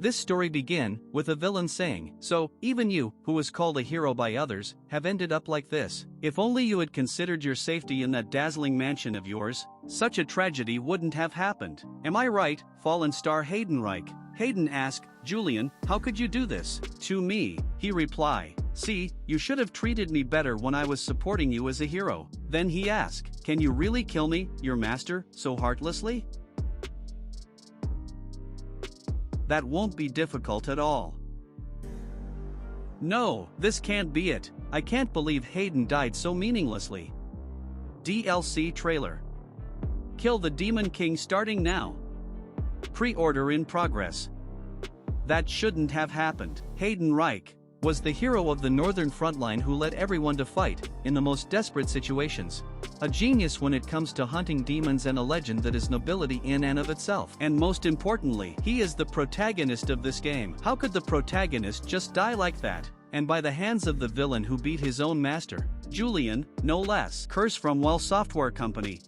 This story began with a villain saying, "So, even you, who was called a hero by others, have ended up like this. If only you had considered your safety in that dazzling mansion of yours, such a tragedy wouldn't have happened. Am I right, fallen star Hayden Reich?" Hayden asked, "Julian, how could you do this to me?" He replied, "See, you should have treated me better when I was supporting you as a hero." Then he asked, "Can you really kill me, your master, so heartlessly?" That won't be difficult at all. No, this can't be it. I can't believe Hayden died so meaninglessly. DLC trailer. Kill the Demon King starting now. Pre-order in progress. That shouldn't have happened. Hayden Reich was the hero of the Northern Frontline who led everyone to fight in the most desperate situations. A genius when it comes to hunting demons and a legend that is nobility in and of itself. And most importantly, he is the protagonist of this game. How could the protagonist just die like that? And by the hands of the villain who beat his own master, Julian, no less. Curse from Well Software Company.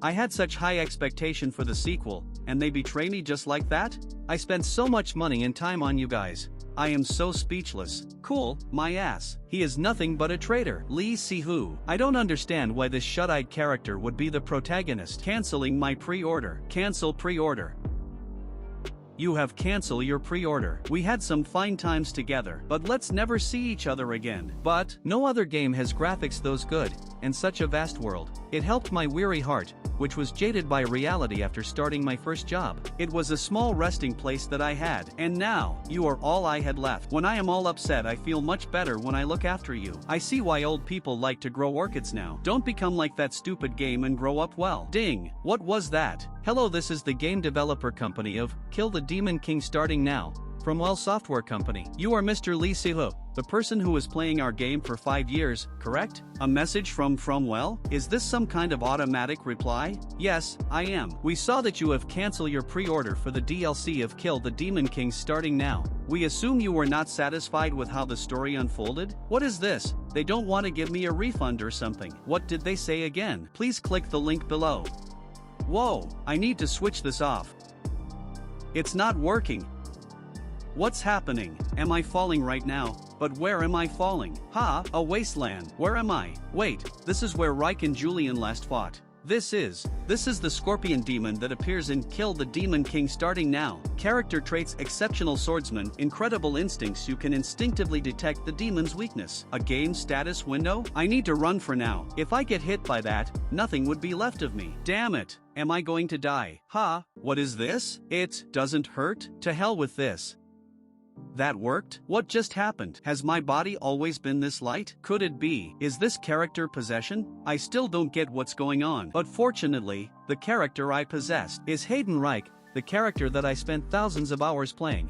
I had such high expectation for the sequel, and they betray me just like that? I spent so much money and time on you guys. I am so speechless. Cool, my ass. He is nothing but a traitor. Lee Si-hoo. I don't understand why this shut-eyed character would be the protagonist. Canceling my pre-order. Cancel pre-order. You have cancelled your pre-order. We had some fine times together, but let's never see each other again. But no other game has graphics those good, and such a vast world. It helped my weary heart, which was jaded by reality after starting my first job. It was a small resting place that I had, and now, you are all I had left. When I am all upset, I feel much better when I look after you. I see why old people like to grow orchids now. Don't become like that stupid game and grow up well. Ding, what was that? Hello, this is the game developer company of Kill the Demon King starting now, from Well Software Company. You are Mr. Lee Si-hoo, the person who was playing our game for 5 years, correct? A message from Well? Is this some kind of automatic reply? Yes, I am. We saw that you have canceled your pre-order for the DLC of Kill the Demon King starting now. We assume you were not satisfied with how the story unfolded? What is this? They don't want to give me a refund or something. What did they say again? Please click the link below. Whoa, I need to switch this off. It's not working. What's happening? Am I falling right now? But where am I falling? Ha, a wasteland. Where am I? Wait, this is where Reich and Julian last fought. This is the scorpion demon that appears in Kill the Demon King starting now. Character traits: exceptional swordsman, incredible instincts. You can instinctively detect the demon's weakness. A game status window? I need to run for now. If I get hit by that, nothing would be left of me. Damn it. Am I going to die? Ha, what is this? It doesn't hurt? To hell with this. That worked? What just happened? Has my body always been this light? Could it be? Is this character possession? I still don't get what's going on. But fortunately, the character I possessed is Hayden Reich, the character that I spent thousands of hours playing.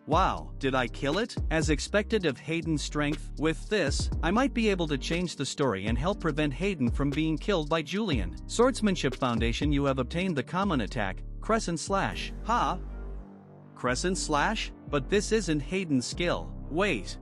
Wow, did I kill it? As expected of Hayden's strength, with this, I might be able to change the story and help prevent Hayden from being killed by Julian. Swordsmanship Foundation. You have obtained the common attack, Crescent Slash. Ha! Crescent Slash? But this isn't Hayden's skill. Wait.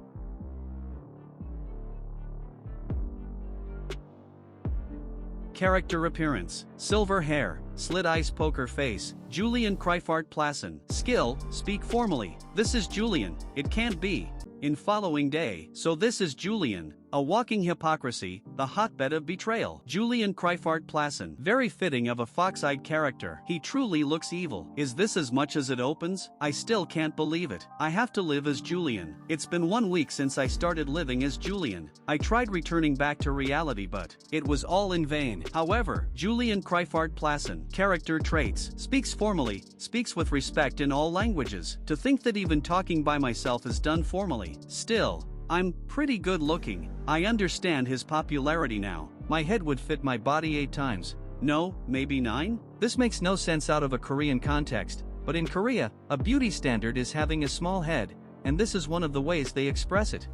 Character appearance: silver hair, slit eyes, poker face, Julian Kreifart Plassen. Skill: speak formally. This is Julian. It can't be. In following day. So this is Julian, a walking hypocrisy, the hotbed of betrayal. Julian Kreifart Plassen. Very fitting of a fox-eyed character. He truly looks evil. Is this as much as it opens? I still can't believe it. I have to live as Julian. It's been 1 week since I started living as Julian. I tried returning back to reality, but it was all in vain. However, Julian Kreifart Plassen. Character traits: speaks formally, speaks with respect in all languages. To think that even talking by myself is done formally. Still, I'm pretty good looking. I understand his popularity now. My head would fit my body 8 times. No, maybe 9? This makes no sense out of a Korean context, but in Korea, a beauty standard is having a small head, and this is one of the ways they express it.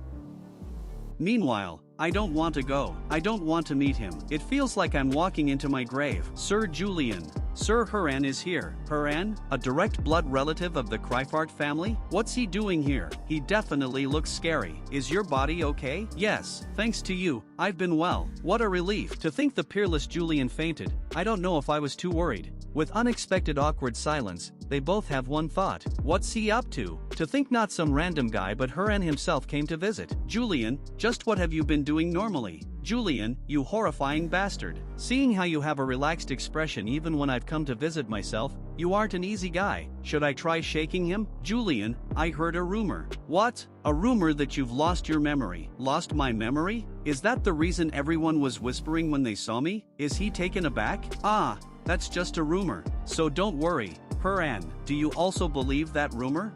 Meanwhile, I don't want to go. I don't want to meet him. It feels like I'm walking into my grave. Sir Julian. Sir Haran is here. Haran? A direct blood relative of the Kreifart family? What's he doing here? He definitely looks scary. Is your body okay? Yes, thanks to you, I've been well. What a relief. To think the peerless Julian fainted. I don't know if I was too worried. With unexpected awkward silence, they both have one thought. What's he up to? To think not some random guy but Huran himself came to visit. Julian, just what have you been doing normally? Julian, you horrifying bastard. Seeing how you have a relaxed expression even when I've come to visit myself, you aren't an easy guy. Should I try shaking him? Julian, I heard a rumor. What? A rumor that you've lost your memory. Lost my memory? Is that the reason everyone was whispering when they saw me? Is he taken aback? Ah, that's just a rumor. So don't worry. Huran, do you also believe that rumor?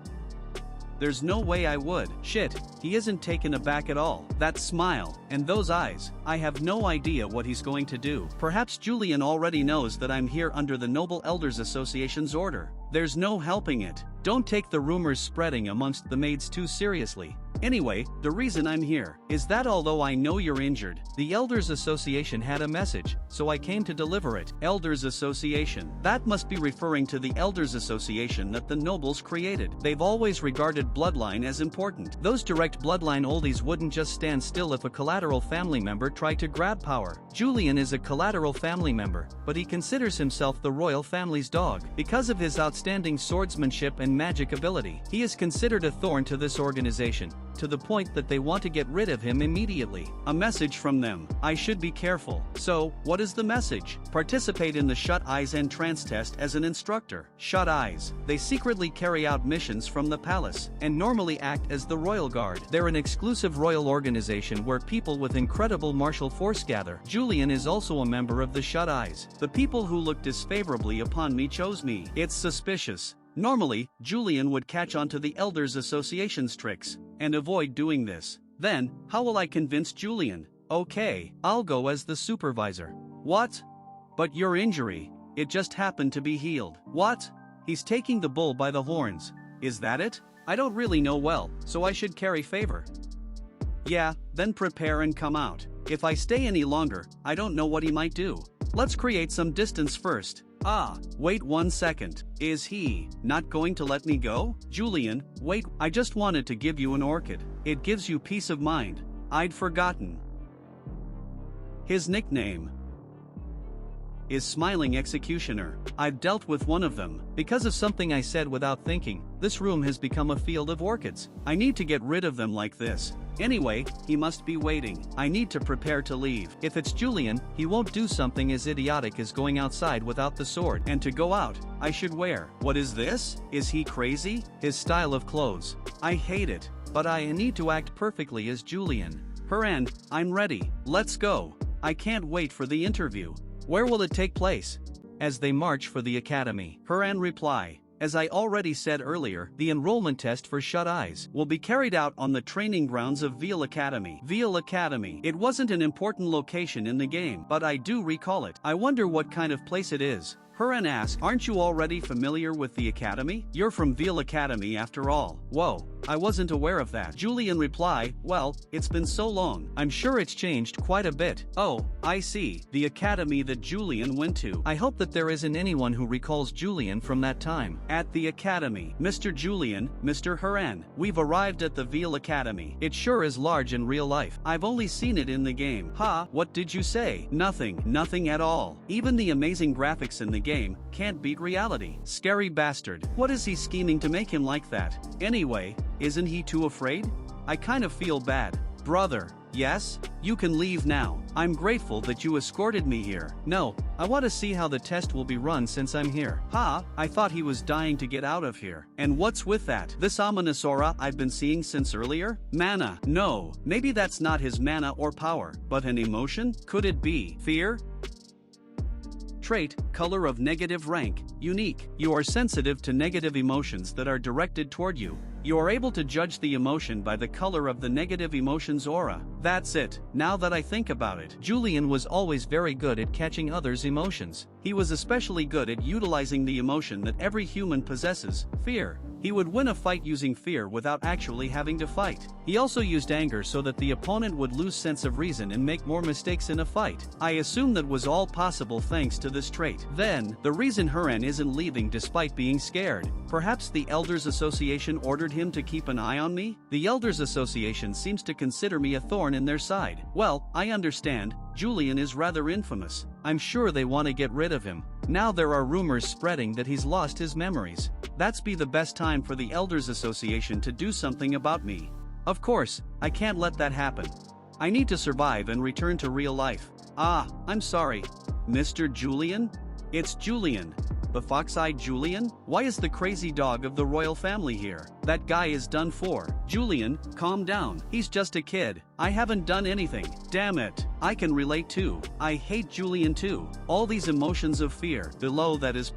There's no way I would. Shit, he isn't taken aback at all. That smile, and those eyes, I have no idea what he's going to do. Perhaps Julian already knows that I'm here under the Noble Elders Association's order. There's no helping it. Don't take the rumors spreading amongst the maids too seriously. Anyway, the reason I'm here is that although I know you're injured, the Elders Association had a message, so I came to deliver it. Elders Association. That must be referring to the Elders Association that the nobles created. They've always regarded bloodline as important. Those direct bloodline oldies wouldn't just stand still if a collateral family member tried to grab power. Julian is a collateral family member, but he considers himself the royal family's dog. Because of his outstanding swordsmanship and magic ability, he is considered a thorn to this organization, to the point that they want to get rid of him immediately. A message from them. I should be careful. So, what is the message? Participate in the Shut Eyes entrance test as an instructor. Shut Eyes. They secretly carry out missions from the palace, and normally act as the Royal Guard. They're an exclusive royal organization where people with incredible martial force gather. Julian is also a member of the Shut Eyes. The people who look disfavorably upon me chose me. It's suspicious. Normally, Julian would catch on to the Elders Association's tricks, and avoid doing this. Then, how will I convince Julian? Okay, I'll go as the supervisor. What? But your injury, it just happened to be healed. What? He's taking the bull by the horns. Is that it? I don't really know well, so I should carry favor. Yeah, then prepare and come out. If I stay any longer, I don't know what he might do. Let's create some distance first. Ah, wait 1 second. Is he not going to let me go? Julian, wait, I just wanted to give you an orchid. It gives you peace of mind. I'd forgotten. His nickname is Smiling Executioner. I've dealt with one of them. Because of something I said without thinking, this room has become a field of orchids. I need to get rid of them like this. Anyway, he must be waiting. I need to prepare to leave. If it's Julian, he won't do something as idiotic as going outside without the sword. And to go out, I should wear. What is this? Is he crazy? His style of clothes. I hate it, but I need to act perfectly as Julian. Huran, I'm ready. Let's go. I can't wait for the interview. Where will it take place? As they march for the academy. Huran reply. As I already said earlier, the enrollment test for Shut Eyes will be carried out on the training grounds of Veal Academy. Veal Academy. It wasn't an important location in the game, but I do recall it. I wonder what kind of place it is. Huran asked, aren't you already familiar with the academy? You're from Veal Academy after all. Whoa, I wasn't aware of that. Julian replied, well, it's been so long. I'm sure it's changed quite a bit. Oh, I see. The academy that Julian went to. I hope that there isn't anyone who recalls Julian from that time. At the academy. Mr. Julian, Mr. Huran, we've arrived at the Veal Academy. It sure is large in real life. I've only seen it in the game. Ha, what did you say? Nothing. Nothing at all. Even the amazing graphics in the game can't beat reality. Scary bastard. What is he scheming to make him like that? Anyway, isn't he too afraid? I kind of feel bad. Brother, yes? You can leave now. I'm grateful that you escorted me here. No, I want to see how the test will be run since I'm here. Ha, I thought he was dying to get out of here. And what's with that? This ominous aura I've been seeing since earlier? Mana. No, maybe that's not his mana or power, but an emotion? Could it be fear? Trait, color of negative rank, unique. You are sensitive to negative emotions that are directed toward you. You are able to judge the emotion by the color of the negative emotion's aura. That's it. Now that I think about it, Julian was always very good at catching others' emotions. He was especially good at utilizing the emotion that every human possesses, fear. He would win a fight using fear without actually having to fight. He also used anger so that the opponent would lose sense of reason and make more mistakes in a fight. I assume that was all possible thanks to this trait. Then, the reason Huran isn't leaving despite being scared. Perhaps the Elders Association ordered him to keep an eye on me? The Elders Association seems to consider me a thorn in their side. Well, I understand. Julian is rather infamous. I'm sure they want to get rid of him. Now there are rumors spreading that he's lost his memories. That's be the best time for the Elders Association to do something about me. Of course, I can't let that happen. I need to survive and return to real life. Ah, I'm sorry. Mr. Julian? It's Julian. The fox-eyed Julian? Why is the crazy dog of the royal family here? That guy is done for. Julian, calm down. He's just a kid. I haven't done anything. Damn it. I can relate too. I hate Julian too. All these emotions of fear. Below that is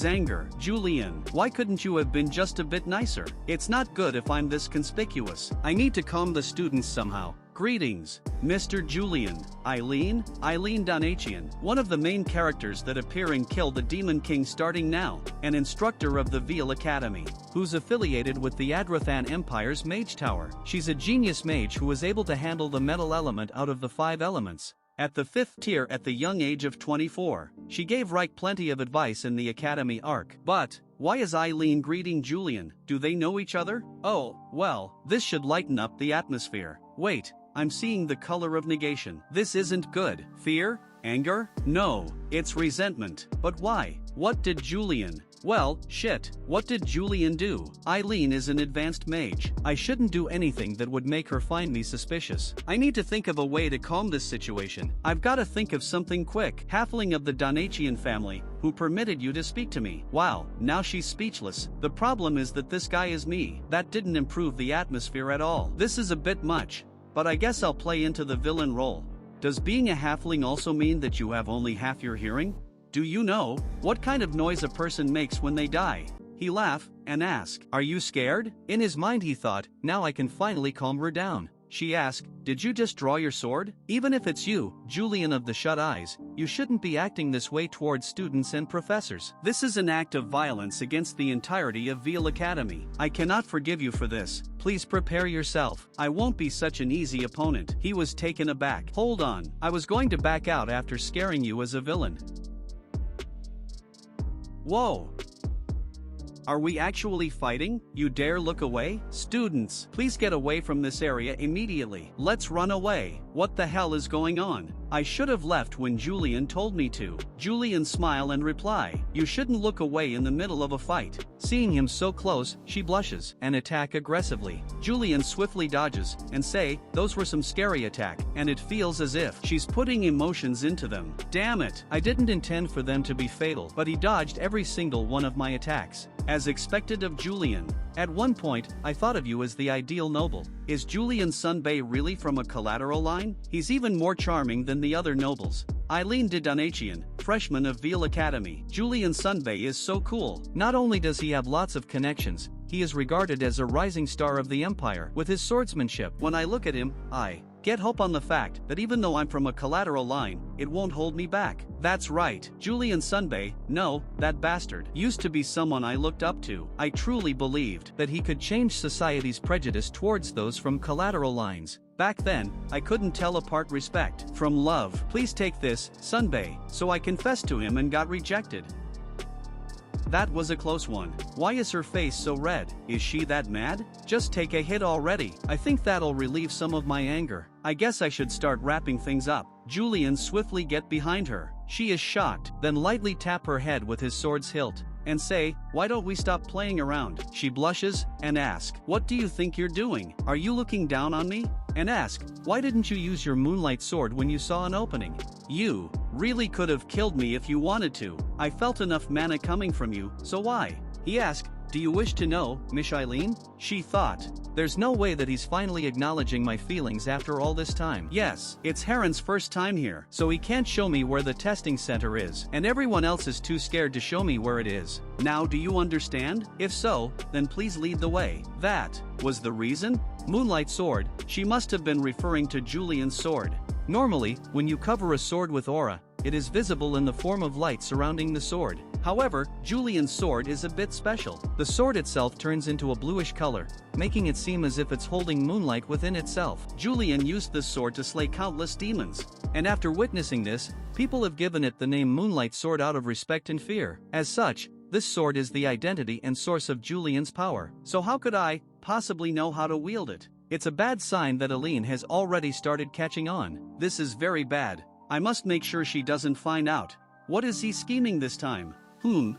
anger. Julian, why couldn't you have been just a bit nicer? It's not good if I'm this conspicuous. I need to calm the students somehow. Greetings, Mr. Julian. Eileen Donatian, one of the main characters that appear in Kill the Demon King starting now, an instructor of the Veil Academy, who's affiliated with the Adrathan Empire's Mage Tower. She's a genius mage who is able to handle the metal element out of the 5 elements. At the 5th tier at the young age of 24, she gave Reich plenty of advice in the Academy arc. But, why is Eileen greeting Julian? Do they know each other? Oh, well, this should lighten up the atmosphere. Wait. I'm seeing the color of negation. This isn't good. Fear? Anger? No, it's resentment. But why? What did Julian? Well, shit. What did Julian do? Eileen is an advanced mage. I shouldn't do anything that would make her find me suspicious. I need to think of a way to calm this situation. I've got to think of something quick. Halfling of the Donatian family, who permitted you to speak to me. Wow, now she's speechless. The problem is that this guy is me. That didn't improve the atmosphere at all. This is a bit much. But I guess I'll play into the villain role. Does being a halfling also mean that you have only half your hearing? Do you know what kind of noise a person makes when they die? He laughed and asked, "Are you scared?" In his mind he thought, now I can finally calm her down. She asked, "Did you just draw your sword?" Even if it's you, Julian of the Shut Eyes, you shouldn't be acting this way towards students and professors. This is an act of violence against the entirety of Veil Academy. I cannot forgive you for this. Please prepare yourself. I won't be such an easy opponent. He was taken aback. Hold on. I was going to back out after scaring you as a villain. Whoa. Are we actually fighting? You dare look away? Students, please get away from this area immediately. Let's run away. What the hell is going on? I should have left when Julian told me to. Julian smile and reply, "You shouldn't look away in the middle of a fight." Seeing him so close, she blushes and attack aggressively. Julian swiftly dodges and say, "Those were some scary attack," and it feels as if she's putting emotions into them. Damn it, I didn't intend for them to be fatal, but he dodged every single one of my attacks. As expected of Julian. At one point, I thought of you as the ideal noble. Is Julian Sunbay really from a collateral line? He's even more charming than the other nobles. Eileen de Donatian, freshman of Veil Academy. Julian Sunbay is so cool. Not only does he have lots of connections, he is regarded as a rising star of the Empire with his swordsmanship. When I look at him, I get hope on the fact that even though I'm from a collateral line, it won't hold me back. That's right, Julian Sunbay, no, that bastard, used to be someone I looked up to. I truly believed that he could change society's prejudice towards those from collateral lines. Back then, I couldn't tell apart respect from love. Please take this, Sunbay. So I confessed to him and got rejected. That was a close one. Why is her face so red? Is she that mad? Just take a hit already. I think that'll relieve some of my anger. I guess I should start wrapping things up. Julian swiftly get behind her. She is shocked, then lightly tap her head with his sword's hilt and say, "Why don't we stop playing around?" She blushes and asks, "What do you think you're doing? Are you looking down on me?" And ask, "Why didn't you use your Moonlight sword when you saw an opening? You really could have killed me if you wanted to. I felt enough mana coming from you, so why?" He asked, "Do you wish to know, Miss Eileen?" She thought, there's no way that he's finally acknowledging my feelings after all this time. Yes, it's Heron's first time here, so he can't show me where the testing center is, and everyone else is too scared to show me where it is. Now do you understand? If so, then please lead the way. That was the reason? Moonlight sword, she must have been referring to Julian's sword. Normally, when you cover a sword with aura, it is visible in the form of light surrounding the sword. However, Julian's sword is a bit special. The sword itself turns into a bluish color, making it seem as if it's holding moonlight within itself. Julian used this sword to slay countless demons, and after witnessing this, people have given it the name Moonlight Sword out of respect and fear. As such, this sword is the identity and source of Julian's power. So how could I possibly know how to wield it? It's a bad sign that Aline has already started catching on. This is very bad. I must make sure she doesn't find out. What is he scheming this time?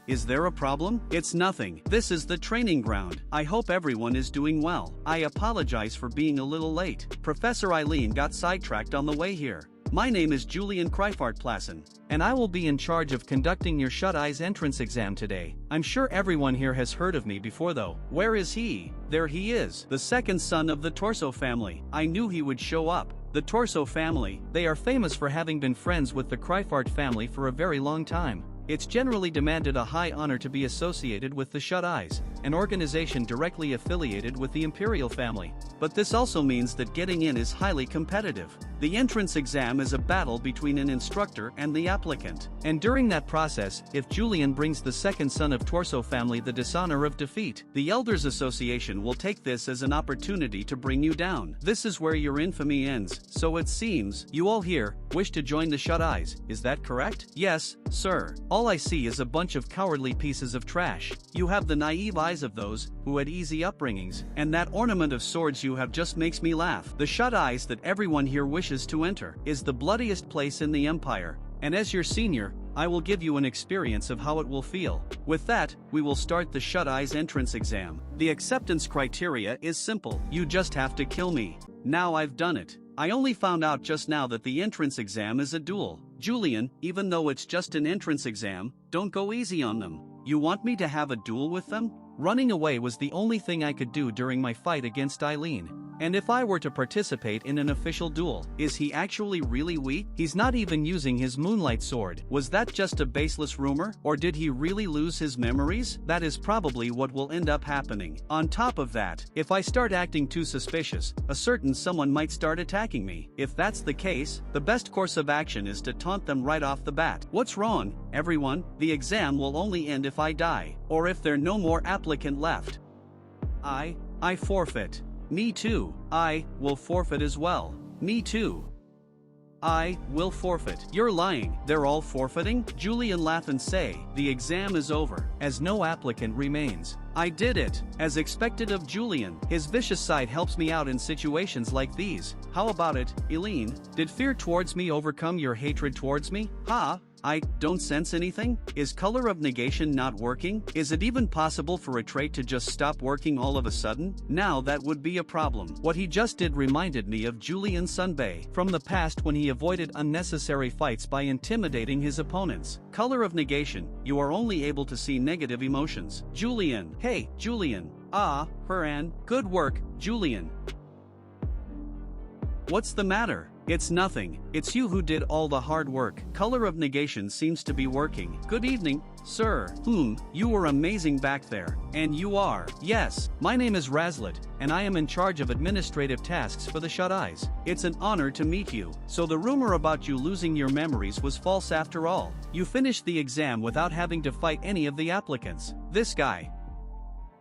Is there a problem? It's nothing. This is the training ground. I hope everyone is doing well. I apologize for being a little late. Professor Eileen got sidetracked on the way here. My name is Julian Kreifart-Plassen, and I will be in charge of conducting your Shut Eyes entrance exam today. I'm sure everyone here has heard of me before though. Where is he? There he is, the second son of the Torso family. I knew he would show up. The Torso family, they are famous for having been friends with the Kreifart family for a very long time. It's generally demanded a high honor to be associated with the Shut Eyes, an organization directly affiliated with the Imperial family. But this also means that getting in is highly competitive. The entrance exam is a battle between an instructor and the applicant. And during that process, if Julian brings the second son of Torso family the dishonor of defeat, the Elders Association will take this as an opportunity to bring you down. This is where your infamy ends, so it seems, you all here, wish to join the Shut Eyes, is that correct? Yes, sir. All I see is a bunch of cowardly pieces of trash. You have the naive eyes of those who had easy upbringings, and that ornament of swords you have just makes me laugh. The Shut Eyes that everyone here wishes to enter is the bloodiest place in the Empire, and as your senior, I will give you an experience of how it will feel. With that, we will start the Shut Eyes entrance exam. The acceptance criteria is simple. You just have to kill me. Now I've done it. I only found out just now that the entrance exam is a duel. Julian, even though it's just an entrance exam, don't go easy on them. You want me to have a duel with them? Running away was the only thing I could do during my fight against Eileen. And if I were to participate in an official duel, is he actually really weak? He's not even using his Moonlight sword. Was that just a baseless rumor? Or did he really lose his memories? That is probably what will end up happening. On top of that, if I start acting too suspicious, a certain someone might start attacking me. If that's the case, the best course of action is to taunt them right off the bat. What's wrong, everyone? The exam will only end if I die, or if there are no more applicants left. I forfeit. Me too. I will forfeit as well. Me too. I will forfeit. You're lying. They're all forfeiting? Julian laugh and say, the exam is over, as no applicant remains. I did it, as expected of Julian. His vicious side helps me out in situations like these. How about it, Eileen? Did fear towards me overcome your hatred towards me? I don't sense anything? Is color of negation not working? Is it even possible for a trait to just stop working all of a sudden? Now that would be a problem. What he just did reminded me of Julian Sunbay from the past when he avoided unnecessary fights by intimidating his opponents. Color of negation, you are only able to see negative emotions. Julian. Hey, Julian. Haran. Good work, Julian. What's the matter? It's nothing. It's you who did all the hard work. Color of negation seems to be working. Good evening, sir. You were amazing back there. And you are. Yes, my name is Razlet, and I am in charge of administrative tasks for the Shut Eyes. It's an honor to meet you. So the rumor about you losing your memories was false after all. You finished the exam without having to fight any of the applicants. This guy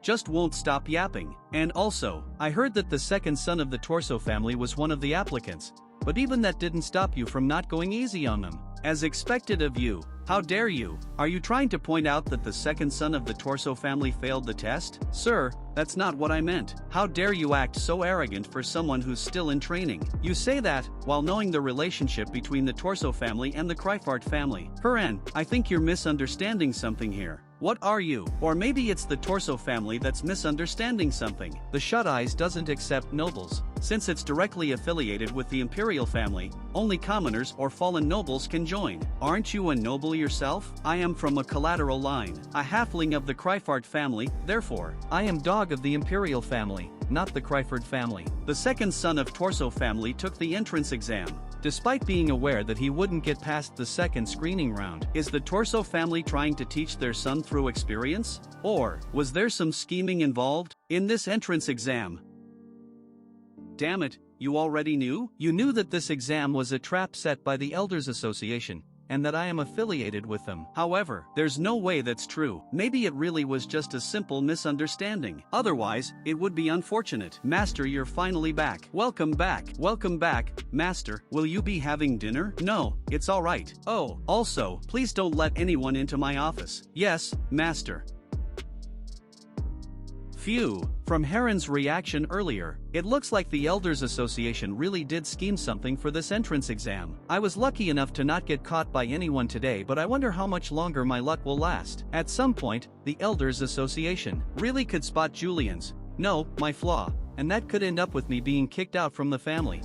just won't stop yapping. And also, I heard that the second son of the Torso family was one of the applicants. But even that didn't stop you from not going easy on them. As expected of you. How dare you? Are you trying to point out that the second son of the Torso family failed the test? Sir, that's not what I meant. How dare you act so arrogant for someone who's still in training? You say that while knowing the relationship between the Torso family and the Kreifart family. Haran, I think you're misunderstanding something here. What are you? Or maybe it's the Torso family that's misunderstanding something. The Shut Eyes doesn't accept nobles. Since it's directly affiliated with the Imperial family, only commoners or fallen nobles can join. Aren't you a noble yourself? I am from a collateral line, a halfling of the Kreifart family, therefore, I am dog of the Imperial family, not the Kreifart family. The second son of Torso family took the entrance exam. Despite being aware that he wouldn't get past the second screening round, is the Torso family trying to teach their son through experience? Or was there some scheming involved in this entrance exam? Damn it, you already knew? You knew that this exam was a trap set by the Elders Association, and that I am affiliated with them. However, there's no way that's true. Maybe it really was just a simple misunderstanding. Otherwise, it would be unfortunate. Master, you're finally back. Welcome back. Welcome back, Master. Will you be having dinner? No, it's all right. Oh, also, please don't let anyone into my office. Yes, Master. Phew, from Heron's reaction earlier, it looks like the Elders Association really did scheme something for this entrance exam. I was lucky enough to not get caught by anyone today, but I wonder how much longer my luck will last. At some point, the Elders Association really could spot Julian's, no, my flaw, and that could end up with me being kicked out from the family.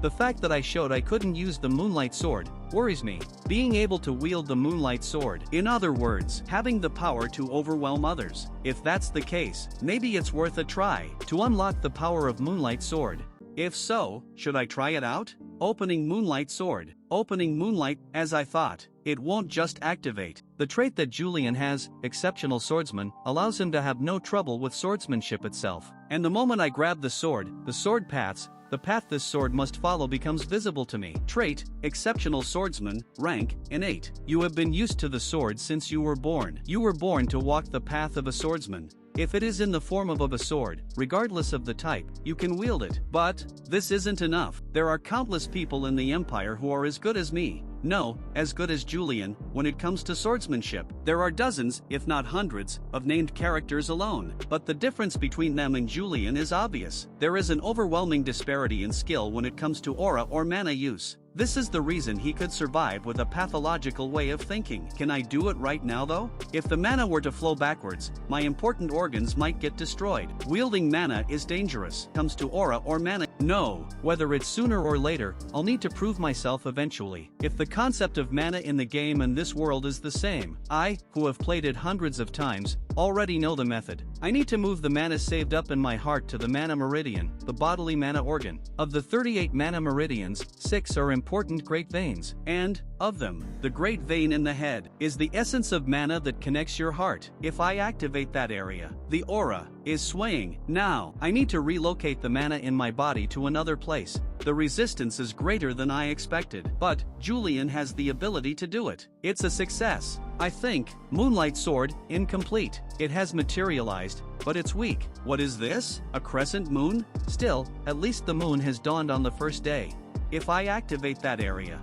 The fact that I showed I couldn't use the Moonlight sword worries me. Being able to wield the Moonlight sword, in other words, having the power to overwhelm others. If that's the case, maybe it's worth a try to unlock the power of Moonlight sword. If so, should I try it out? Opening Moonlight sword. Opening Moonlight, as I thought, it won't just activate. The trait that Julian has, exceptional swordsman, allows him to have no trouble with swordsmanship itself. And the moment I grab the sword paths, the path this sword must follow becomes visible to me. Trait, exceptional swordsman, rank, innate. You have been used to the sword since you were born. You were born to walk the path of a swordsman. If it is in the form of a sword, regardless of the type, you can wield it. But this isn't enough. There are countless people in the Empire who are as good as me. No, as good as Julian, when it comes to swordsmanship. There are dozens, if not hundreds, of named characters alone. But the difference between them and Julian is obvious. There is an overwhelming disparity in skill when it comes to aura or mana use. This is the reason he could survive with a pathological way of thinking. Can I do it right now though? If the mana were to flow backwards, my important organs might get destroyed. Wielding mana is dangerous. Comes to aura or mana, no. Whether it's sooner or later, I'll need to prove myself eventually. If the concept of mana in the game and this world is the same, I, who have played it hundreds of times, already know the method. I need to move the mana saved up in my heart to the mana meridian, the bodily mana organ. Of the 38 mana meridians, 6 are important great veins, and, of them, the great vein in the head is the essence of mana that connects your heart. If I activate that area, the aura is swaying. Now, I need to relocate the mana in my body to another place. The resistance is greater than I expected, but Julian has the ability to do it. It's a success. I think. Moonlight sword, incomplete. It has materialized, but it's weak. What is this? A crescent moon? Still, at least the moon has dawned on the first day. If I activate that area,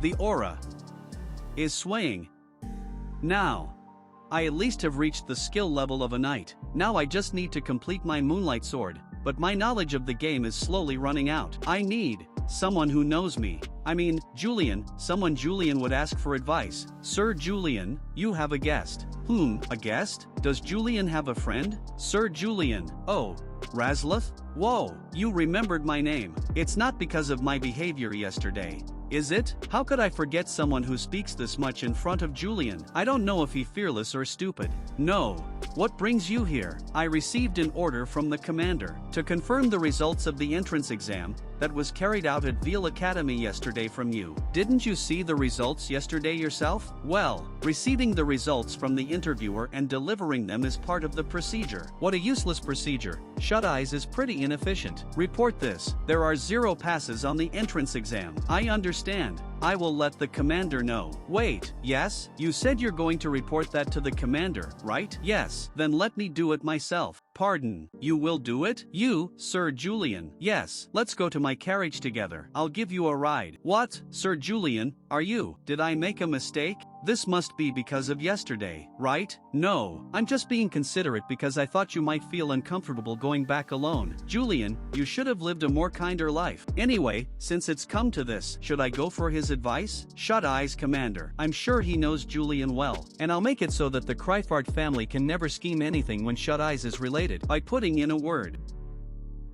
the aura is swaying. Now, I at least have reached the skill level of a knight. Now I just need to complete my Moonlight sword, but my knowledge of the game is slowly running out. I need someone who knows me. I mean, Julian, someone Julian would ask for advice. Sir Julian, you have a guest. A guest? Does Julian have a friend? Sir Julian, oh, Razlith? Whoa, you remembered my name. It's not because of my behavior yesterday, is it? How could I forget someone who speaks this much in front of Julian? I don't know if he's fearless or stupid. No. What brings you here? I received an order from the commander to confirm the results of the entrance exam that was carried out at Veal Academy yesterday from you. Didn't you see the results yesterday yourself? Well, receiving the results from the interviewer and delivering them is part of the procedure. What a useless procedure. Shut Eyes is pretty inefficient. Report this. There are 0 passes on the entrance exam. I understand. I will let the commander know. Wait, yes? You said you're going to report that to the commander, right? Yes. Then let me do it myself. Pardon, you will do it? You, Sir Julian? Yes. Let's go to my carriage together. I'll give you a ride. What? Sir Julian, are you? Did I make a mistake? This must be because of yesterday, right? No, I'm just being considerate because I thought you might feel uncomfortable going back alone. Julian, you should have lived a more kinder life. Anyway, since it's come to this, should I go for his advice? Shut Eyes Commander. I'm sure he knows Julian well, and I'll make it so that the Kryfart family can never scheme anything when Shut Eyes is related by putting in a word.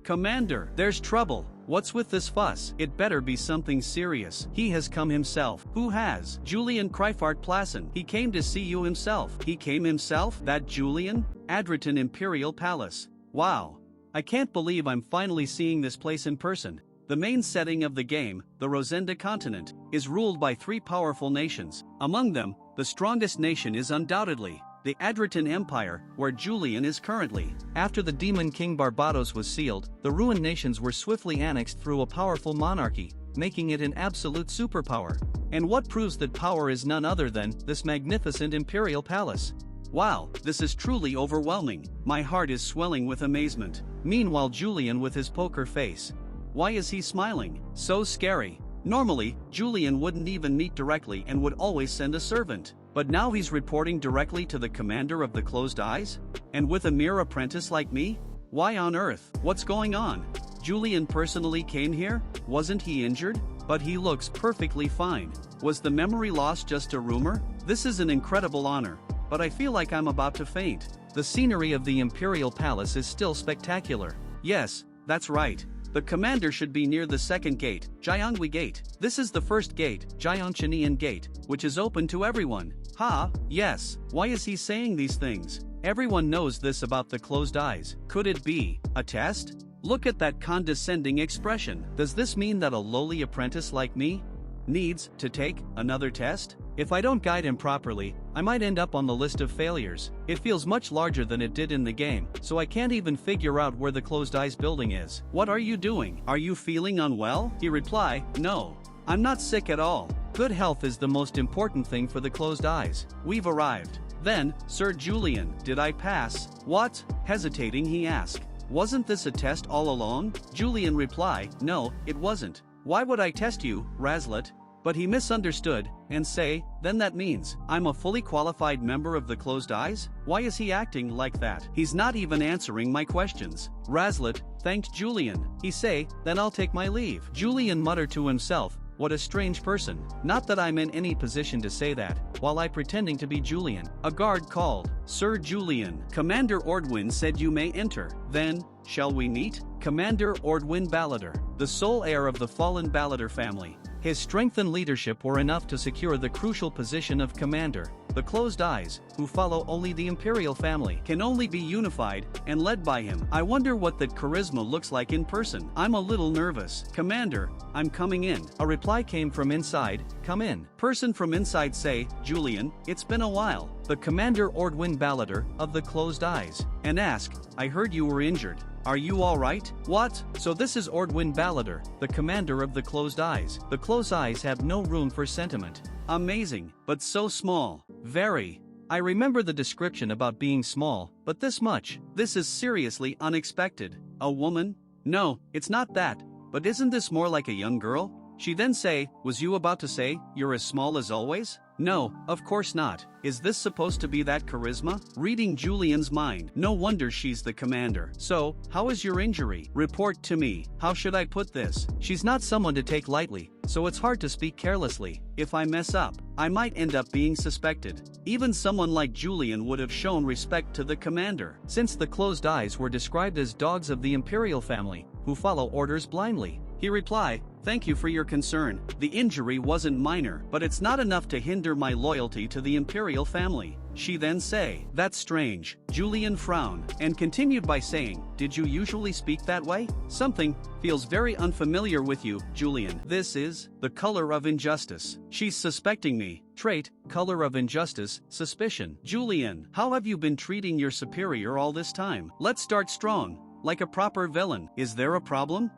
Commander, there's trouble. What's with this fuss? It better be something serious. He has come himself. Who has? Julian Kryfart Plassen. He came to see you himself. He came himself? That Julian? Adriton Imperial Palace. Wow. I can't believe I'm finally seeing this place in person. The main setting of the game, the Rosenda continent, is ruled by 3 powerful nations. Among them, the strongest nation is undoubtedly the Adriton Empire, where Julian is currently. After the Demon King Barbados was sealed, the ruined nations were swiftly annexed through a powerful monarchy, making it an absolute superpower. And what proves that power is none other than this magnificent imperial palace? Wow, this is truly overwhelming. My heart is swelling with amazement. Meanwhile, Julian with his poker face. Why is he smiling? So scary. Normally, Julian wouldn't even meet directly and would always send a servant. But now he's reporting directly to the commander of the Closed Eyes? And with a mere apprentice like me? Why on earth? What's going on? Julian personally came here? Wasn't he injured? But he looks perfectly fine. Was the memory loss just a rumor? This is an incredible honor, but I feel like I'm about to faint. The scenery of the Imperial Palace is still spectacular. Yes, that's right. The commander should be near the second gate, Jianghui Gate. This is the first gate, Jiangchinian Gate, which is open to everyone. Ha, yes. Why is he saying these things? Everyone knows this about the closed eyes. Could it be a test? Look at that condescending expression. Does this mean that a lowly apprentice like me needs to take another test? If I don't guide him properly, I might end up on the list of failures. It feels much larger than it did in the game, so I can't even figure out where the closed eyes building is. What are you doing? Are you feeling unwell? He replied, no, I'm not sick at all. Good health is the most important thing for the closed eyes. We've arrived. Then, Sir Julian, did I pass? What? Hesitating, he asked. Wasn't this a test all along? Julian replied, no, it wasn't. Why would I test you, Razlet? But he misunderstood, and say, then that means I'm a fully qualified member of the closed eyes? Why is he acting like that? He's not even answering my questions. Razlet thanked Julian. He say, then I'll take my leave. Julian muttered to himself, what a strange person. Not that I'm in any position to say that, while I pretending to be Julian. A guard called, Sir Julian, Commander Ordwin said you may enter. Then, shall we meet? Commander Ordwin Ballader, the sole heir of the fallen Ballader family. His strength and leadership were enough to secure the crucial position of commander. The closed eyes, who follow only the imperial family, can only be unified and led by him. I wonder what that charisma looks like in person. I'm a little nervous. Commander, I'm coming in. A reply came from inside, come in. Person from inside say, Julian, it's been a while. The Commander Ordwin Ballader, of the closed eyes, and ask, I heard you were injured. Are you alright? What? So this is Ordwin Ballader, the commander of the closed eyes. The closed eyes have no room for sentiment. Amazing, but so small. Very. I remember the description about being small, but this much. This is seriously unexpected. A woman? No, it's not that. But isn't this more like a young girl? She then say, was you about to say, you're as small as always? No, of course not. Is this supposed to be that charisma? Reading Julian's mind. No wonder she's the commander. So, how is your injury? Report to me. How should I put this? She's not someone to take lightly, so it's hard to speak carelessly. If I mess up, I might end up being suspected. Even someone like Julian would have shown respect to the commander, since the closed eyes were described as dogs of the imperial family, who follow orders blindly. He replied, thank you for your concern. The injury wasn't minor, but it's not enough to hinder my loyalty to the imperial family. She then say, that's strange. Julian frowned, and continued by saying, did you usually speak that way? Something feels very unfamiliar with you, Julian. This is the color of injustice. She's suspecting me. Trait, color of injustice, suspicion. Julian, how have you been treating your superior all this time? Let's start strong, like a proper villain. Is there a problem?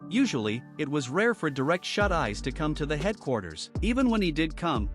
Usually, it was rare for direct shut eyes to come to the headquarters. Even when you did come,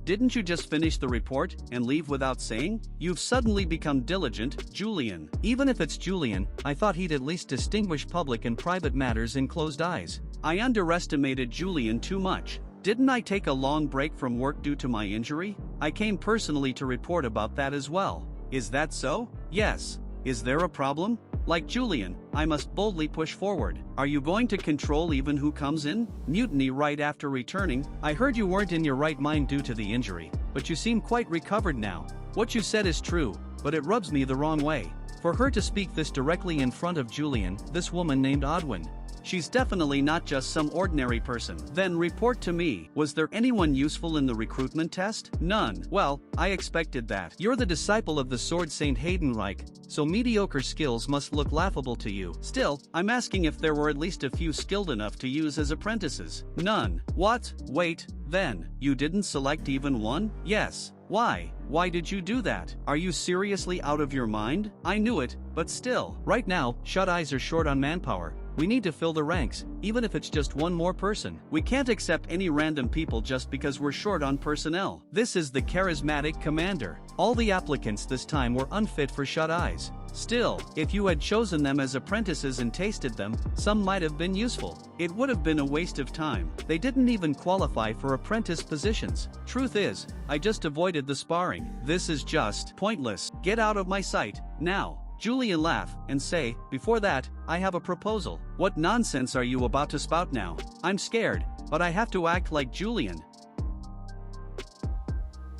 didn't you just finish the report and leave without saying? You've suddenly become diligent, Julian. Even if it's Julian, I thought he'd at least distinguish public and private matters in closed eyes. I underestimated Julian too much. Didn't I take a long break from work due to my injury? I came personally to report about that as well. Is that so? Yes. Is there a problem? Like Julian, I must boldly push forward. Are you going to control even who comes in? Mutiny right after returning. I heard you weren't in your right mind due to the injury, but you seem quite recovered now. What you said is true, but it rubs me the wrong way. For her to speak this directly in front of Julian, this woman named Odwin. She's definitely not just some ordinary person. Then report to me. Was there anyone useful in the recruitment test? None. Well, I expected that. You're the disciple of the Sword Saint Haydenreich, so mediocre skills must look laughable to you. Still, I'm asking if there were at least a few skilled enough to use as apprentices. None. What? Wait, then, you didn't select even one? Yes. Why? Why did you do that? Are you seriously out of your mind? I knew it, but still. Right now, shut eyes are short on manpower. We need to fill the ranks, even if it's just one more person. We can't accept any random people just because we're short on personnel. This is the charismatic commander. All the applicants this time were unfit for shut eyes. Still, if you had chosen them as apprentices and tasted them, some might have been useful. It would have been a waste of time. They didn't even qualify for apprentice positions. Truth is, I just avoided the sparring. This is just pointless. Get out of my sight, now. Julian laugh and say, before that, I have a proposal. What nonsense are you about to spout now? I'm scared, but I have to act like Julian.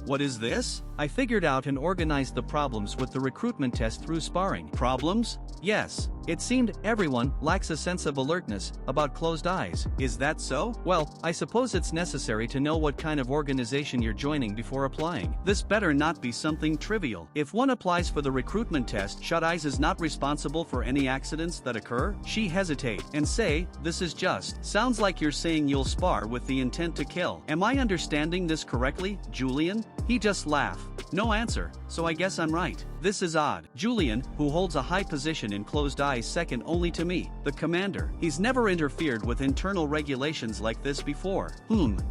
What is this? I figured out and organized the problems with the recruitment test through sparring. Problems? Yes. It seemed everyone lacks a sense of alertness about closed eyes. Is that so? Well, I suppose it's necessary to know what kind of organization you're joining before applying. This better not be something trivial. If one applies for the recruitment test, Shut Eyes is not responsible for any accidents that occur? She hesitate and say, this is just. Sounds like you're saying you'll spar with the intent to kill. Am I understanding this correctly, Julian? He just laughed. No answer, so I guess I'm right. This is odd. Julian, who holds a high position in closed eyes second only to me, the commander. He's never interfered with internal regulations like this before.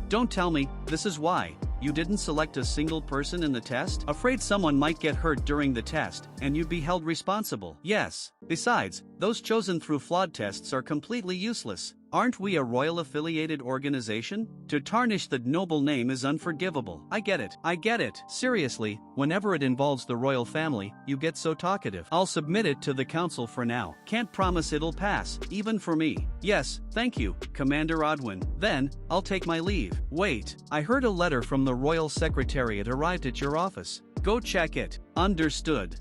Don't tell me, this is why. You didn't select a single person in the test? Afraid someone might get hurt during the test, and you'd be held responsible. Yes. Besides, those chosen through flawed tests are completely useless. Aren't we a royal affiliated organization? To tarnish the noble name is unforgivable. I get it. Seriously, whenever it involves the royal family, you get so talkative. I'll submit it to the council for now. Can't promise it'll pass, even for me. Yes, thank you, Commander Odwin. Then, I'll take my leave. Wait, I heard a letter from the Royal Secretariat arrived at your office. Go check it. Understood.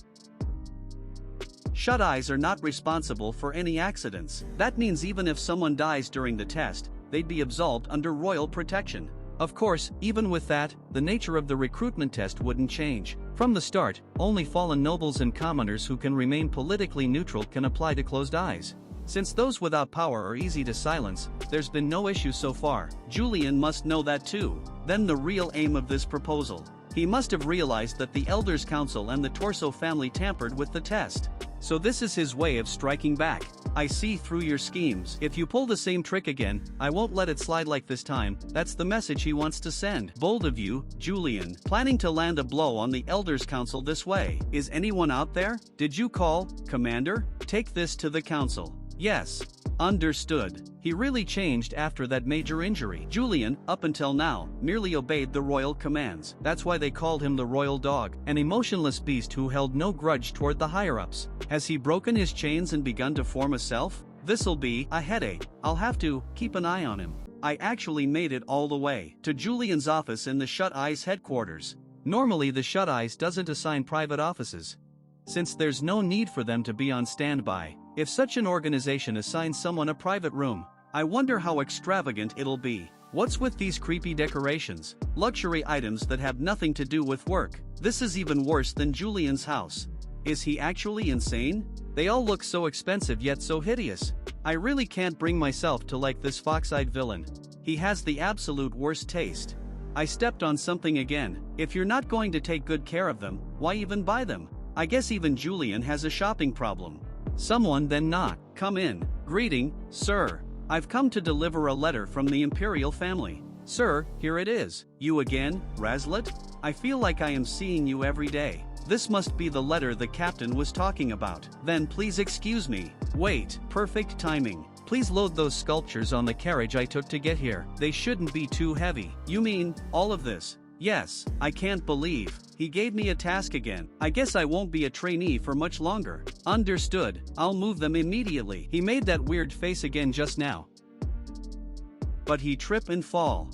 Shut Eyes are not responsible for any accidents. That means even if someone dies during the test, they'd be absolved under royal protection. Of course, even with that, the nature of the recruitment test wouldn't change. From the start, only fallen nobles and commoners who can remain politically neutral can apply to closed eyes. Since those without power are easy to silence, there's been no issue so far. Julian must know that too. Then the real aim of this proposal. He must have realized that the Elders Council and the Torso family tampered with the test. So this is his way of striking back. I see through your schemes. If you pull the same trick again, I won't let it slide like this time. That's the message he wants to send. Bold of you, Julian. Planning to land a blow on the Elders Council this way. Is anyone out there? Did you call, Commander? Take this to the council. Yes. Understood. He really changed after that major injury. Julian, up until now, merely obeyed the royal commands. That's why they called him the royal dog, an emotionless beast who held no grudge toward the higher-ups. Has he broken his chains and begun to form a self? This'll be a headache. I'll have to keep an eye on him. I actually made it all the way to Julian's office in the Shut Eyes headquarters. Normally the Shut Eyes doesn't assign private offices, since there's no need for them to be on standby. If such an organization assigns someone a private room, I wonder how extravagant it'll be. What's with these creepy decorations? Luxury items that have nothing to do with work. This is even worse than Julian's house. Is he actually insane? They all look so expensive yet so hideous. I really can't bring myself to like this fox-eyed villain. He has the absolute worst taste. I stepped on something again. If you're not going to take good care of them, why even buy them? I guess even Julian has a shopping problem. Someone then knock. Come in. Greeting, sir. I've come to deliver a letter from the imperial family. Sir, here it is. You again, Razlet? I feel like I am seeing you every day. This must be the letter the captain was talking about. Then please excuse me. Wait, perfect timing. Please load those sculptures on the carriage I took to get here. They shouldn't be too heavy. You mean, all of this? Yes, I can't believe. He gave me a task again. I guess I won't be a trainee for much longer. Understood. I'll move them immediately. He made that weird face again just now. But he trip and fall.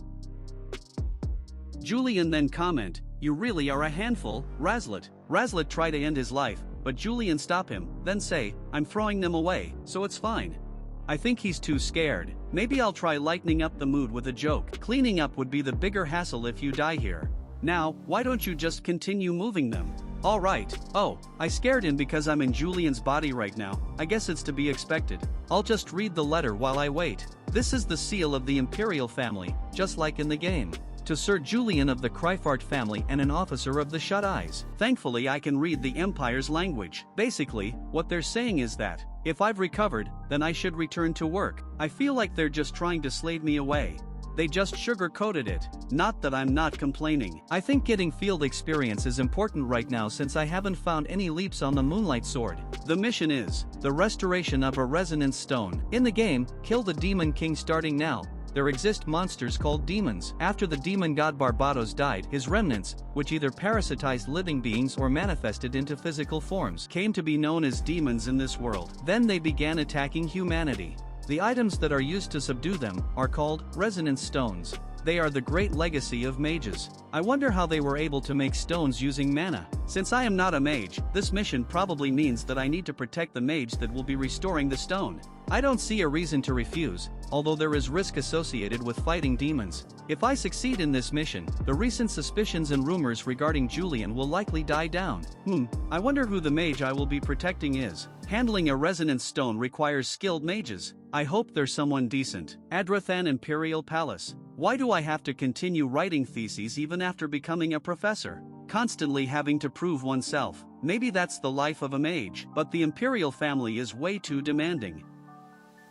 Julian then comment, you really are a handful, Razlet. Razlet try to end his life, but Julian stop him, then say, I'm throwing them away, so it's fine. I think he's too scared. Maybe I'll try lightening up the mood with a joke. Cleaning up would be the bigger hassle if you die here. Now, why don't you just continue moving them? Alright. Oh, I scared him because I'm in Julian's body right now. I guess it's to be expected. I'll just read the letter while I wait. This is the seal of the Imperial family, just like in the game. To Sir Julian of the Kryfart family and an officer of the Shut Eyes. Thankfully I can read the Empire's language. Basically, what they're saying is that, if I've recovered, then I should return to work. I feel like they're just trying to slave me away. they just sugar-coated it. Not that I'm not complaining. I think getting field experience is important right now since I haven't found any leaps on the Moonlight sword. The mission is the restoration of a resonance stone. In the game, kill the Demon King starting now. There exist monsters called demons. After the demon god Barbados died, his remnants, which either parasitized living beings or manifested into physical forms, came to be known as demons in this world. Then they began attacking humanity. The items that are used to subdue them are called resonance stones. They are the great legacy of mages. I wonder how they were able to make stones using mana. Since I am not a mage, this mission probably means that I need to protect the mage that will be restoring the stone. I don't see a reason to refuse, although there is risk associated with fighting demons. If I succeed in this mission, the recent suspicions and rumors regarding Julian will likely die down. I wonder who the mage I will be protecting is. Handling a resonance stone requires skilled mages. I hope there's someone decent. Adrathan Imperial Palace. Why do I have to continue writing theses even after becoming a professor? Constantly having to prove oneself. Maybe that's the life of a mage, but the Imperial family is way too demanding.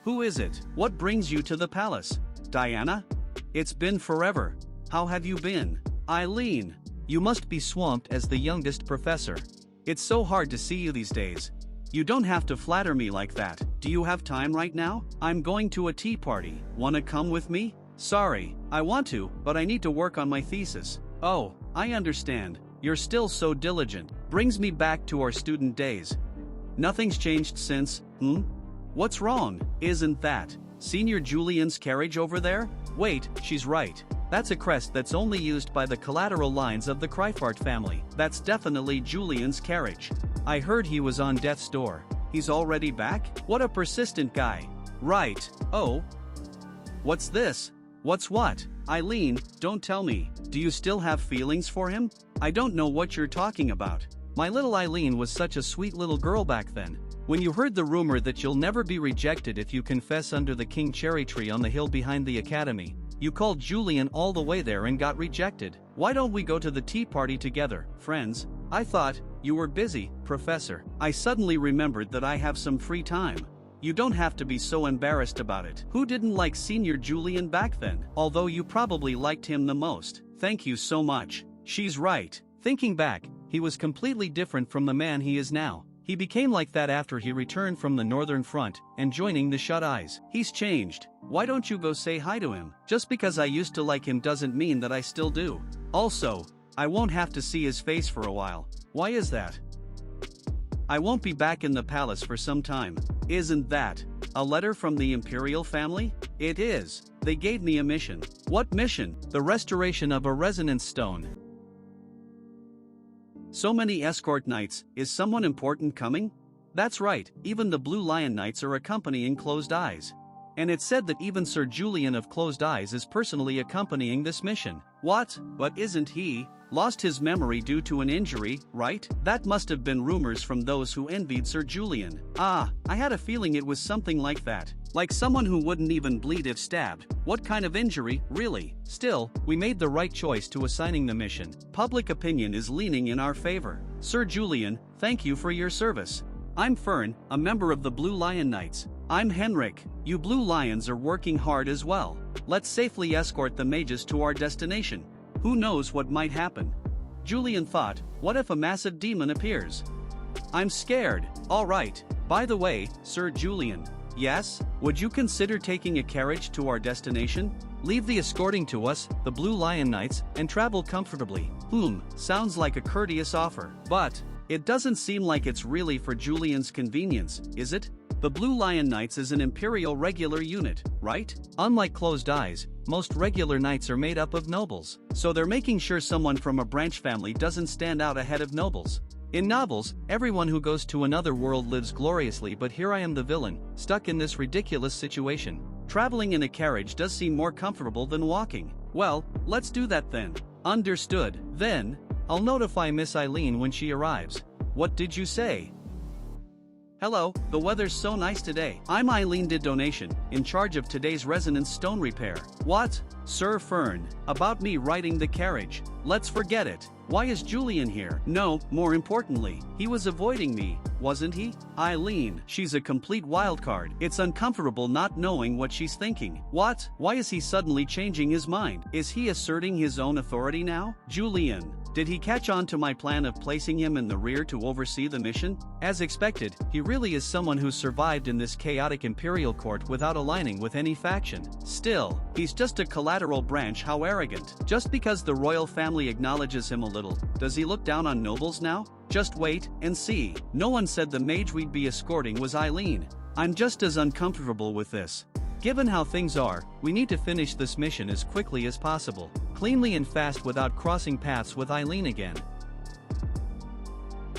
Who is it? What brings you to the palace? Diana? It's been forever. How have you been? Eileen. You must be swamped as the youngest professor. It's so hard to see you these days. You don't have to flatter me like that. Do you have time right now? I'm going to a tea party. Wanna come with me? Sorry, I want to, but I need to work on my thesis. Oh, I understand. You're still so diligent. Brings me back to our student days. Nothing's changed since, What's wrong? Isn't that Senior Julian's carriage over there? Wait, she's right. That's a crest that's only used by the collateral lines of the Kryfart family. That's definitely Julian's carriage. I heard he was on death's door. He's already back? What a persistent guy. Right. Oh. What's this? What's what? Eileen, don't tell me. Do you still have feelings for him? I don't know what you're talking about. My little Eileen was such a sweet little girl back then. When you heard the rumor that you'll never be rejected if you confess under the king cherry tree on the hill behind the academy, you called Julian all the way there and got rejected. Why don't we go to the tea party together, friends? I thought you were busy, Professor. I suddenly remembered that I have some free time. You don't have to be so embarrassed about it. Who didn't like Senior Julian back then? Although you probably liked him the most. Thank you so much. She's right. Thinking back, he was completely different from the man he is now. He became like that after he returned from the Northern Front and joining the Shut Eyes. He's changed. Why don't you go say hi to him? Just because I used to like him doesn't mean that I still do. Also, I won't have to see his face for a while. Why is that? I won't be back in the palace for some time. Isn't that a letter from the Imperial family? It is. They gave me a mission. What mission? The restoration of a resonance stone. So many escort knights. Is someone important coming? That's right, even the Blue Lion Knights are accompanying Closed Eyes. And it's said that even Sir Julian of Closed Eyes is personally accompanying this mission. What? But isn't he? Lost his memory due to an injury, right? That must have been rumors from those who envied Sir Julian. I had a feeling it was something like that. Like someone who wouldn't even bleed if stabbed. What kind of injury, really? Still, we made the right choice to assigning the mission. Public opinion is leaning in our favor. Sir Julian, thank you for your service. I'm Fern, a member of the Blue Lion Knights. I'm Henrik. You Blue Lions are working hard as well. Let's safely escort the mages to our destination. Who knows what might happen? Julian thought, what if a massive demon appears? I'm scared. Alright. By the way, Sir Julian. Yes? Would you consider taking a carriage to our destination? Leave the escorting to us, the Blue Lion Knights, and travel comfortably. Sounds like a courteous offer. But it doesn't seem like it's really for Julian's convenience, is it? The Blue Lion Knights is an Imperial regular unit, right? Unlike Closed Eyes, most regular knights are made up of nobles, so they're making sure someone from a branch family doesn't stand out ahead of nobles. In novels, everyone who goes to another world lives gloriously, but here I am the villain, stuck in this ridiculous situation. Traveling in a carriage does seem more comfortable than walking. Well, let's do that then. Understood. Then, I'll notify Miss Eileen when she arrives. What did you say? Hello, the weather's so nice today. I'm Eileen did Donation, in charge of today's resonance stone repair. What? Sir Fern, about me riding the carriage. Let's forget it. Why is Julian here? No, more importantly, he was avoiding me. wasn't he? Eileen, she's a complete wildcard. It's uncomfortable not knowing what she's thinking. What? Why is he suddenly changing his mind? Is he asserting his own authority now? Julian, did he catch on to my plan of placing him in the rear to oversee the mission? As expected, he really is someone who's survived in this chaotic imperial court without aligning with any faction. Still, he's just a collateral branch. How arrogant. Just because the royal family acknowledges him a little, does he look down on nobles now? Just wait and see. No one said the mage we'd be escorting was Eileen. I'm just as uncomfortable with this. Given how things are, we need to finish this mission as quickly as possible, cleanly and fast without crossing paths with Eileen again.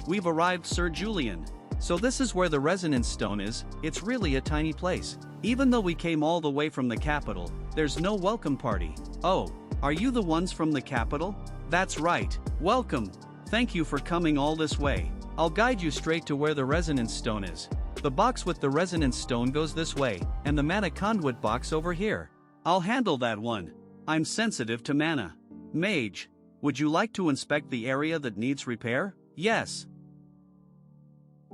We've arrived, Sir Julian. So this is where the resonance stone is. It's really a tiny place. Even though we came all the way from the capital, there's no welcome party. Oh, are you the ones from the capital? That's right. Welcome. Thank you for coming all this way. I'll guide you straight to where the resonance stone is. The box with the resonance stone goes this way, and the mana conduit box over here. I'll handle that one. I'm sensitive to mana. Mage, would you like to inspect the area that needs repair? Yes.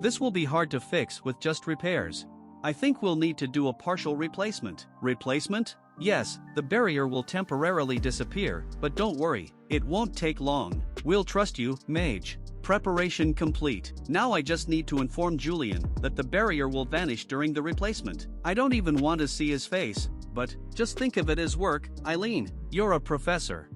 This will be hard to fix with just repairs. I think we'll need to do a partial replacement. Replacement? Yes, the barrier will temporarily disappear, but don't worry, it won't take long. We'll trust you, Mage. Preparation complete. Now I just need to inform Julian that the barrier will vanish during the replacement. I don't even want to see his face, but just think of it as work. Eileen, you're a professor.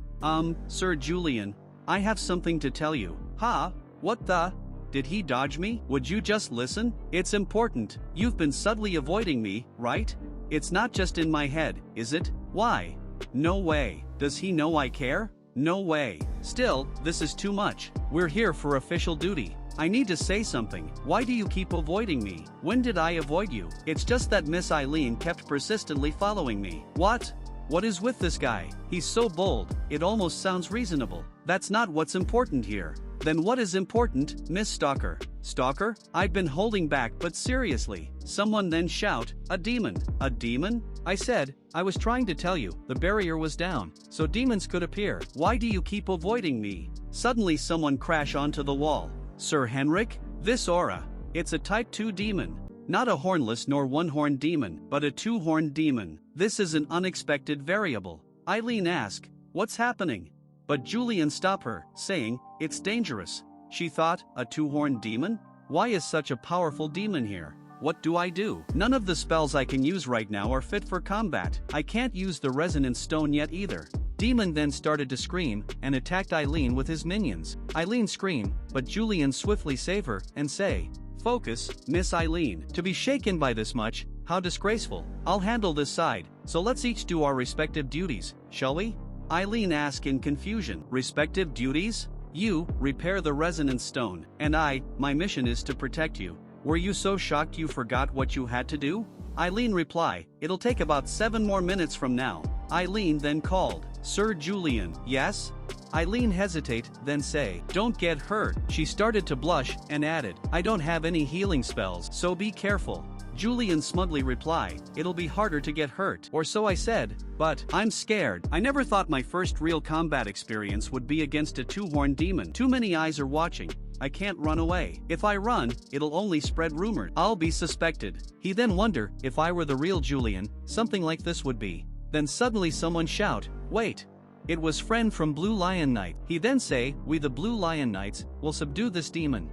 Sir Julian, I have something to tell you. Ha? What the? Did he dodge me? Would you just listen? It's important. You've been subtly avoiding me, right? It's not just in my head, is it? Why? No way. Does he know I care? No way. Still, this is too much. We're here for official duty. I need to say something. Why do you keep avoiding me? When did I avoid you? It's just that Miss Eileen kept persistently following me. What? What is with this guy? He's so bold, it almost sounds reasonable. That's not what's important here. Then what is important, Miss Stalker? Stalker? I've been holding back, but seriously. Someone then shout, a demon. A demon? I said, I was trying to tell you, the barrier was down, so demons could appear. Why do you keep avoiding me? Suddenly someone crash onto the wall. Sir Henrik? This aura. It's a type 2 demon. Not a hornless nor one-horned demon, but a two-horned demon. This is an unexpected variable. Eileen asked, what's happening? But Julian stopped her, saying, it's dangerous. She thought, a two-horned demon? Why is such a powerful demon here? What do I do? None of the spells I can use right now are fit for combat. I can't use the resonance stone yet either. Demon then started to scream and attacked Eileen with his minions. Eileen screamed, but Julian swiftly saved her and say, focus, Miss Eileen. To be shaken by this much, how disgraceful. I'll handle this side, so let's each do our respective duties, shall we? Eileen asked in confusion. Respective duties? You, repair the resonance stone, and my mission is to protect you. Were you so shocked you forgot what you had to do? Eileen replied, it'll take about 7 more minutes from now. Eileen then called, Sir Julian. Yes? Eileen hesitate, then say, don't get hurt. She started to blush and added, I don't have any healing spells, so be careful. Julian smugly replied, it'll be harder to get hurt, or so I said, but I'm scared. I never thought my first real combat experience would be against a two-horned demon. Too many eyes are watching. I can't run away. If I run, it'll only spread rumors. I'll be suspected. He then wondered, if I were the real Julian, something like this would be. Then suddenly someone shout, wait. It was Friend from Blue Lion Knight. He then say, we the Blue Lion Knights, will subdue this demon.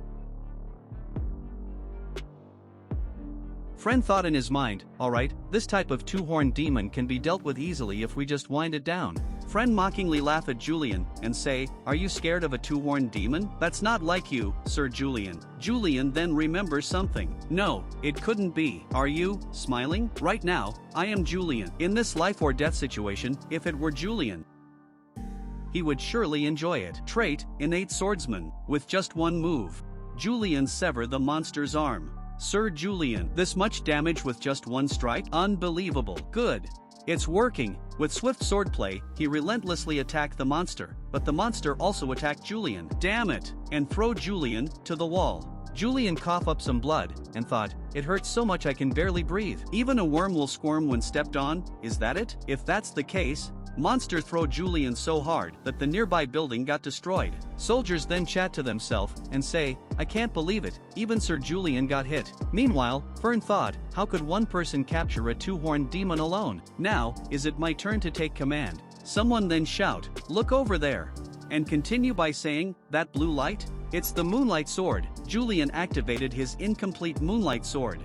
Friend thought in his mind, alright, this type of two-horned demon can be dealt with easily if we just wind it down. Friend mockingly laugh at Julian and say, are you scared of a two-horned demon? That's not like you, Sir Julian. Julian then remembers something. No, it couldn't be. Are you, smiling? Right now, I am Julian. In this life or death situation, if it were Julian, he would surely enjoy it. Trait, innate swordsman. With just one move, Julian severed the monster's arm. Sir Julian, this much damage with just one strike? Unbelievable. Good. It's working. With swift swordplay, he relentlessly attacked the monster, but the monster also attacked Julian. Damn it! And throw Julian to the wall. Julian coughed up some blood and thought, it hurts so much I can barely breathe. Even a worm will squirm when stepped on, is that it? If that's the case, Monster throw Julian so hard that the nearby building got destroyed. Soldiers then chat to themselves and say, I can't believe it, even Sir Julian got hit. Meanwhile, Fern thought, how could one person capture a two-horned demon alone? Now, is it my turn to take command? Someone then shout, look over there. And continue by saying, that blue light? It's the Moonlight sword. Julian activated his incomplete Moonlight sword.